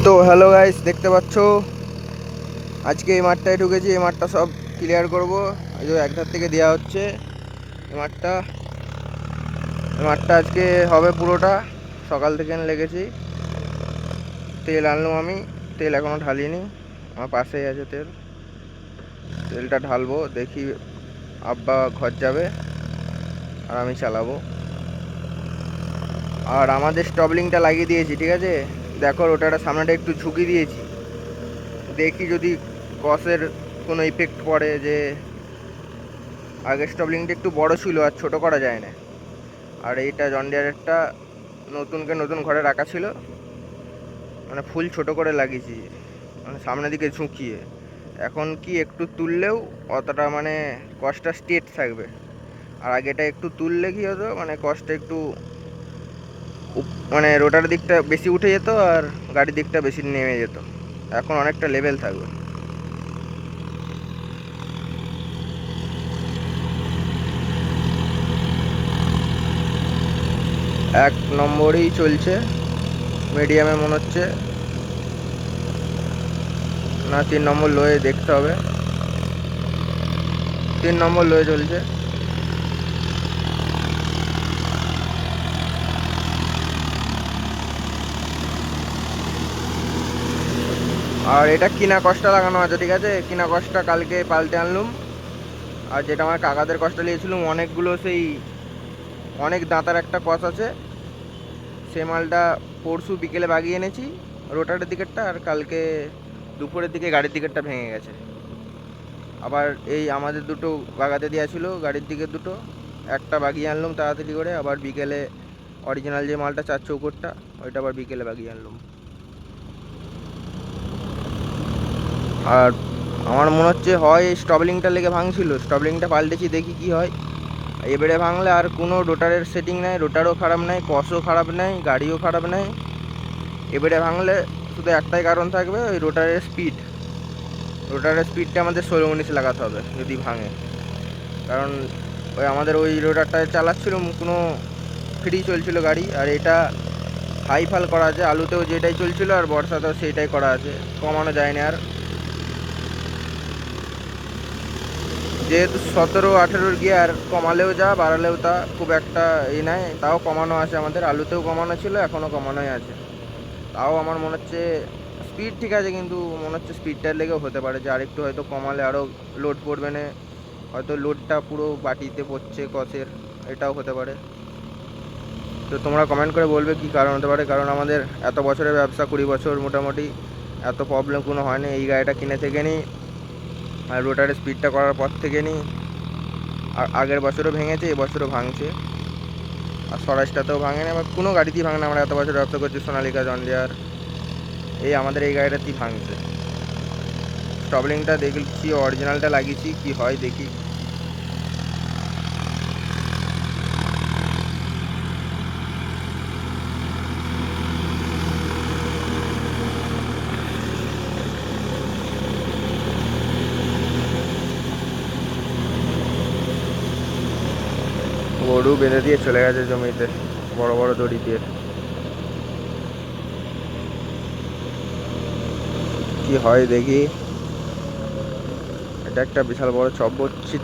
তো hello guys, দেখতে পাচ্ছ আজকে এই মাঠটায় ঢুকেছি। এই মাঠটা সব ক্লিয়ার করব। এই যে এক ধার থেকে দেওয়া হচ্ছে এই মাঠটা আজকে হবে পুরোটা। সকাল থেকে লেগেছি। তেল আনলাম আমি, তেল এখনো ঢালিনি, আমার পাশেই আছে তেলটা ঢালবো। দেখি আব্বা ঘর যাবে আর আমি চালাবো। আর আমাদের স্টবলিংটা লাগিয়ে দিয়েছি, ঠিক আছে। দেখো রোটারটা সামনেটা একটু ঝুঁকি দিয়েছি, দেখি যদি কসের কোনো ইফেক্ট পড়ে। যে আগের স্টবলিংটা একটু বড় ছিল, আর ছোট করা যায় না। আর এইটা জন ডিয়ারেরটা নতুন ঘরে রাখা ছিল, মানে ফুল ছোট করে লাগিয়েছি, মানে সামনের দিকে ঝুঁকিয়ে। এখন কি একটু তুললেও অতটা মানে কসটা স্ট্রেট থাকবে। আর আগেটা একটু তুললে কি হতো, মানে কসটা একটু মানে রোটার দিকটা বেশি উঠে যেত আর গাড়ির দিকটা বেশি নেমে যেত। এখন অনেকটা লেভেল থাকবে। এক নম্বরেই চলছে, মিডিয়ামে মনে হচ্ছে, না 3 নম্বর লোয়ে দেখতে হবে। 3 নম্বর লোয়ে চলছে। আর এটা কিনা কস্টটা লাগানো আছে, ঠিক আছে। কিনা কস্টটা কালকে পাল্টে আনলুম। আর যেটা আমার কাকাদের কষ্ট নিয়েছিলাম অনেকগুলো, সেই অনেক দাঁতার একটা কস আছে, সে মালটা পরশু বিকেলে বাগিয়ে এনেছি রোটারের দিকেরটা। আর কালকে দুপুরের দিকে গাড়ির দিকেরটা ভেঙে গেছে। আবার এই আমাদের দুটো বাগাতে দেওয়া ছিল গাড়ির দিকের দুটো, একটা বাগিয়ে আনলাম তাড়াতাড়ি করে। আবার বিকেলে অরিজিনাল যে মালটা 4 চৌকোরটা, ওইটা আবার বিকেলে বাগিয়ে আনলাম। আর আমার মনে হচ্ছে হয় স্টবলিংটা লেগে ভাঙছিল, স্টবলিংটা পাল্টেছি, দেখি কি হয়। এবারে ভাঙলে আর কোনো রোটারের সেটিং নাই, রোটারও খারাপ নাই, কসও খারাপ নাই, গাড়িও খারাপ নাই। এবারে ভাঙলে শুধু একটাই কারণ থাকবে, ওই রোটারের স্পিডটা আমাদের 16 19 লাগাতে হবে যদি ভাঙে। কারণ ওই আমাদের ওই রোটারটা চালাচ্ছিল কোনো ফ্রি চলছিল গাড়ি। আর এটা হাই ফাল করা আছে, আলুতেও যেটাই চলছিল আর বর্ষাতেও সেইটাই করা আছে, কমানো যায় না। আর যেহেতু 17 18 গিয়ার, কমালেও যা বাড়ালেও তা খুব একটা এই নাই। তাও কমানো আছে, আমাদের আলুতেও কমানো ছিল, এখনও কমানোই আছে। তাও আমার মনে হচ্ছে স্পিড ঠিক আছে, কিন্তু মনে হচ্ছে স্পিডটার লেগেও হতে পারে যে আরেকটু হয়তো কমালে আরও লোড পড়বে না, হয়তো লোডটা পুরো বাটিতে পড়ছে কসের, এটাও হতে পারে। তো তোমরা কমেন্ট করে বলবে কী কারণ হতে পারে। কারণ আমাদের এত বছরের ব্যবসা, 20 বছর মোটামুটি, এত প্রবলেম কোনো হয়নি। এই গাড়িটা কিনে থেকে নিই আর রোটারের স্পিডটা করার পর থেকে নিই। আর আগের বছরও ভেঙেছে, এবছরও ভাঙছে। আর স্বরাজটাতেও ভাঙে না, বা কোনো গাড়িতেই ভাঙে না। আমরা এত বছর ব্যবসা করছি, সোনালিকা, জন ডিয়ার, এই আমাদের এই গাড়িটাতেই ভাঙছে। স্টবলিংটা দেখছি, অরিজিনালটা লাগিয়েছি, কি হয় দেখি। গরু বেঁধে দিয়ে চলে গেছে জমিতে বড় বড় দড়ি দিয়ে, কি হয় দেখি। এটা একটা বিশাল বড় চপ হচ্ছে,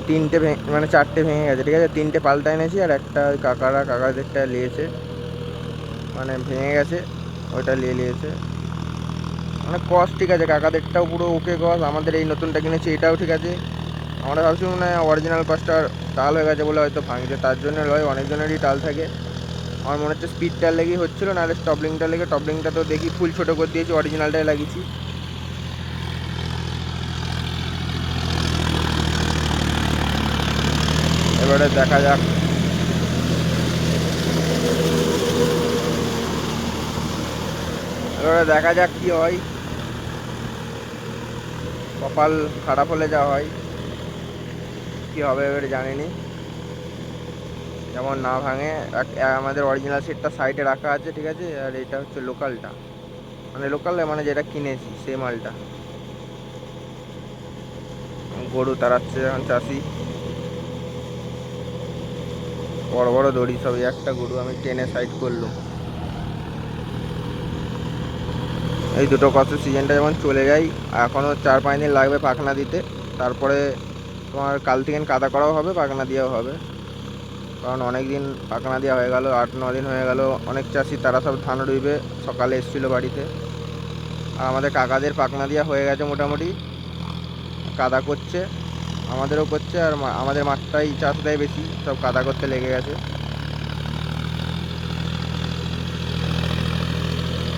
মানে 4টে ভেঙে গেছে, ঠিক আছে। 3টে পাল্টা এনেছি, আর একটা ওই কাকাদেরটা নিয়েছে, মানে ভেঙে গেছে, ওইটা নিয়েছে। মানে কস ঠিক আছে, কাকাদেরটাও পুরো ওকে কস। আমাদের এই নতুনটা কিনেছি, এটাও ঠিক আছে। আমরা ভাবছি মনে হয় অরিজিনাল কসটা টাল হয়ে গেছে বলে হয়তো ভাঙছে, তার জন্য নয়, অনেকজনেরই টাল থাকে। আমার মনে হচ্ছে স্পিডটার লেগেই হচ্ছিলো, নাহলে স্টবলিংটা লেগে। টবলিংটা তো দেখি ফুল ছোটো করে দিয়েছি, অরিজিনালটাই লাগিয়েছি। এবারে দেখা যাক, কি হয়। কপাল খারাপ হলে যা হয়, কি হবে এবারে জানিনি। যেমন না ভাঙে। আমাদের অরিজিনাল সেটটা সাইডে রাখা আছে, ঠিক আছে। আর এটা হচ্ছে লোকালটা, মানে লোকাল মানে যেটা কিনেছি সেই মালটা। গরু তাড়াচ্ছে এখন চাষি, বড় বড় দড়ি সবই। একটা গরু আমি টেনে সাইড করলাম। এই দুটো কষ্টের সিজনটা যেমন চলে যায়, এখনও 4-5 দিন লাগবে পাখনা দিতে, তারপরে তোমার কাল থেকে কাদা করাও হবে, পাখনা দেওয়াও হবে। কারণ অনেক দিন পাখনা দেওয়া হয়ে গেল, 8-9 দিন হয়ে গেল। অনেক চাষি তারা সব ধান রুইবে, সকালে এসেছিলো বাড়িতে। আর আমাদের কাকাদের পাখনা দেওয়া হয়ে গেছে মোটামুটি, কাদা করছে, আমাদেরও করছে। আর আমাদের মাঠটাই চাষ দেয় বেশি, সব কাদা করতে লেগে গেছে।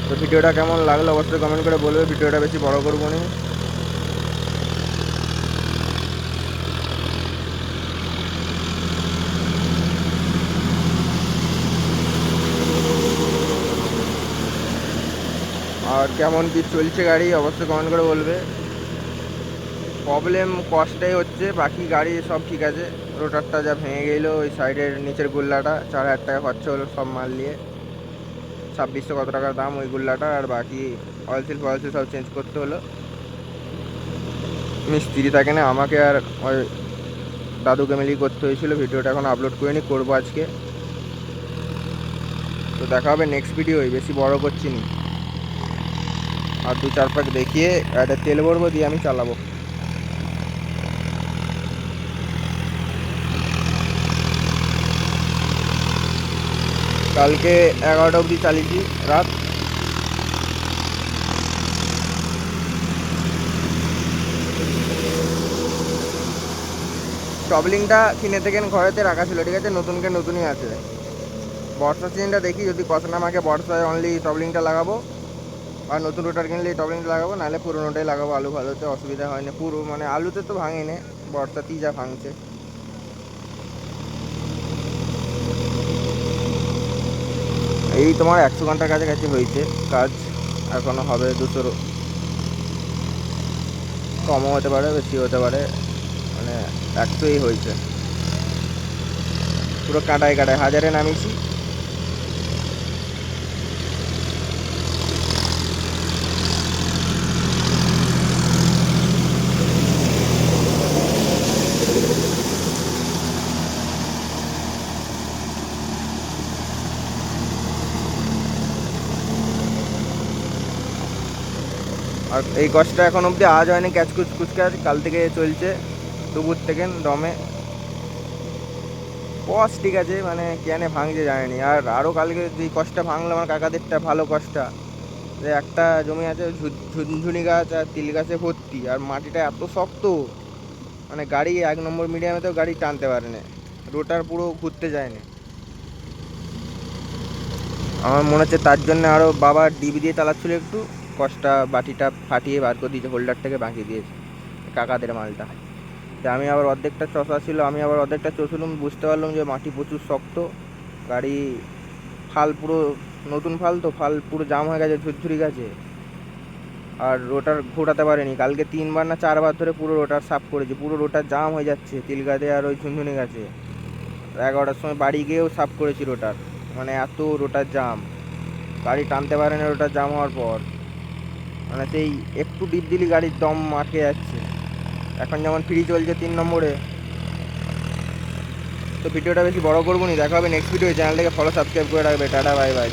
তো ভিডিওটা কেমন লাগলো অবশ্যই কমেন্ট করে বলবে, ভিডিওটা বেশি বড় করবো না। আর কেমন কি চলছে গাড়ি অবশ্যই কমেন্ট করে বলবে। প্রবলেম কস্টটাই হচ্ছে, বাকি গাড়ি সব ঠিক আছে। রোটারটা যা ভেঙে গেলো, ওই সাইডের নিচের গুল্লাটা 4,000 টাকা খরচা হলো সব মাল নিয়ে, 2600 কত টাকার দাম ওই গুল্লাটা। আর বাকি অয়েল সিল সব চেঞ্জ করতে হলো। মিস্ত্রি থাকে না, আমাকে আর ওই দাদুকে মিলিয়ে করতে হয়েছিল। ভিডিওটা এখন আপলোড করিনি, করবো আজকে। তো দেখা হবে নেক্সট ভিডিওয়, বেশি বড় করছি নি। আর 2-4 পাক দেখিয়ে একটা তেল ভরবো, দিয়ে আমি চালাবো। কালকে 11টা অবধি চালিয়েছি রাত। টবলিংটা কিনে থেকে ঘরেতে রাখা ছিল, ঠিক আছে, নতুনকে নতুনই আছে। বর্ষা সিজনটা দেখি, যদি পছন্দ আমাকে বর্ষায় অনলি টবলিংটা লাগাবো, আর নতুন রোটার কিনলে এই টবলিংটা লাগাবো, নাহলে পুরোনোটাই লাগাবো। আলু ভালোতে অসুবিধা হয় না, পুরো মানে আলুতে তো ভাঙে না, বর্ষাতেই যা ভাঙছে। এই তোমার 100 ঘন্টার কাছাকাছি হয়েছে কাজ, এখনো হবে 200, কমও হতে পারে বেশি হতে পারে, মানে 100ই হয়েছে। পুরো কাটায় কাটায় 1000-এ নামিয়েছি। আর এই কষ্টটা এখন অবধি আজ হয়নি, ক্যাচ কুচকাচ কাল থেকে চলছে, দুপুর থেকে দমে কষ, ঠিক আছে, মানে কেন ভাঙছে জানেনি। আর আরও কালকে যেই কষ্টটা ভাঙলো আমার কাকাদেরটা, ভালো কষ্টটা, যে একটা জমি আছে ঝুনঝুনি গাছ আর তিল গাছে ভর্তি, আর মাটিটা এত শক্ত, মানে গাড়ি 1 নম্বর মিডিয়ামেতেও গাড়ি টানতে পারে না, রোটার পুরো ঘুরতে যায় না। আমার মনে হচ্ছে তার জন্য আরও বাবা ডিবি দিয়ে চালাচ্ছিল, একটু কষ্টা বাটিটা ফাটিয়ে বার করে দিয়েছে, হোল্ডারটাকে বাঁকিয়ে দিয়েছে কাকাদের মালটা। তা আমি আবার অর্ধেকটা চষা ছিল, আমি আবার অর্ধেকটা চষলাম, বুঝতে পারলাম যে মাটি প্রচুর শক্ত, গাড়ি ফাল পুরো নতুন ফাল, তো ফাল পুরো জাম হয়ে গেছে ঝুরঝুরি গাছে। আর রোটার ঘোরাতে পারেনি, কালকে 3বার না 4বার ধরে পুরো রোটার সাফ করেছি, পুরো রোটার জাম হয়ে যাচ্ছে তিল গাছে আর ওই ঝুনঝুনি গাছে। 11টার সময় বাড়ি গিয়েও সাফ করেছি রোটার, মানে এত রোটার জাম, গাড়ি টানতে পারে না রোটার জাম হওয়ার পর, মানে সেই একটু ডিপ দিলি গাড়ির দম আটকে যাচ্ছে। এখন যেমন ফ্রি চলছে 3 নম্বরে। তো ভিডিওটা বেশি বড় করবো নি, দেখা হবে নেক্সট ভিডিও। চ্যানেলটাকে ফলো সাবস্ক্রাইব করে রাখবে। Tata, bye bye.